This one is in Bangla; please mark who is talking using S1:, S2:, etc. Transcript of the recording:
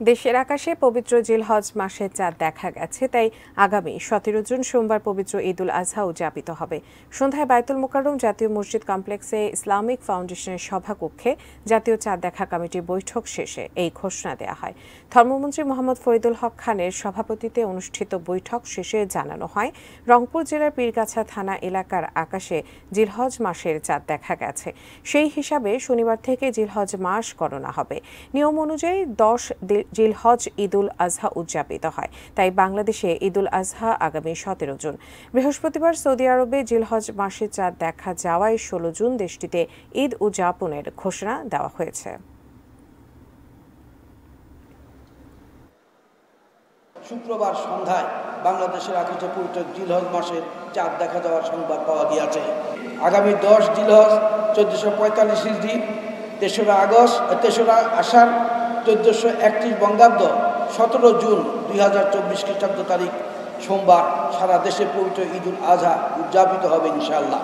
S1: দেশের আকাশে পবিত্র জিলহজ মাসের চাঁদ দেখা গেছে, তাই আগামী 17 জুন সোমবার পবিত্র ঈদুল আজহা উদযাপিত হবে। সন্ধ্যায় বায়তুল মোকাররম জাতীয় মসজিদ কমপ্লেক্সে ইসলামিক ফাউন্ডেশনের সভাকক্ষে জাতীয় চাঁদ দেখা কমিটির বৈঠক শেষে এই ঘোষণা দেওয়া হয়। ধর্মমন্ত্রী মোহাম্মদ ফরিদুল হক খানের সভাপতিত্বে অনুষ্ঠিত বৈঠক শেষে জানানো হয়, রংপুর জেলার পীরগাছা থানা এলাকার আকাশে জিলহজ মাসের চাঁদ দেখা গেছে। সেই হিসাবে শনিবার থেকে জিলহজ মাস গণনা হবে। নিয়ম অনুযায়ী 10 জিলহজ ঈদুল আজহা উদযাপিত হয়, তাই বাংলাদেশে ঈদুল আজহা আগামী 17 জুন। বৃহস্পতিবার সৌদি আরবে জিলহজ মাসের চাঁদ দেখা যাওয়ায় 16 জুন দেশটিতে ঈদ উদযাপনের ঘোষণা দেওয়া হয়েছে।
S2: শুক্রবার সন্ধ্যায় বাংলাদেশের আকাশে পবিত্র জিলহজ মাসের চাঁদ দেখা যাওয়ার সংবাদ পাওয়া গিয়েছে। আগামী 10 জিলহজ 1445 হিজরি, 3রা আষাঢ় 1431 বঙ্গাব্দ, 17 জুন 2024 খ্রিস্টাব্দ তারিখ সোমবার সারা দেশে পবিত্র ঈদুল আজহা উদযাপিত হবে ইনশাআল্লাহ।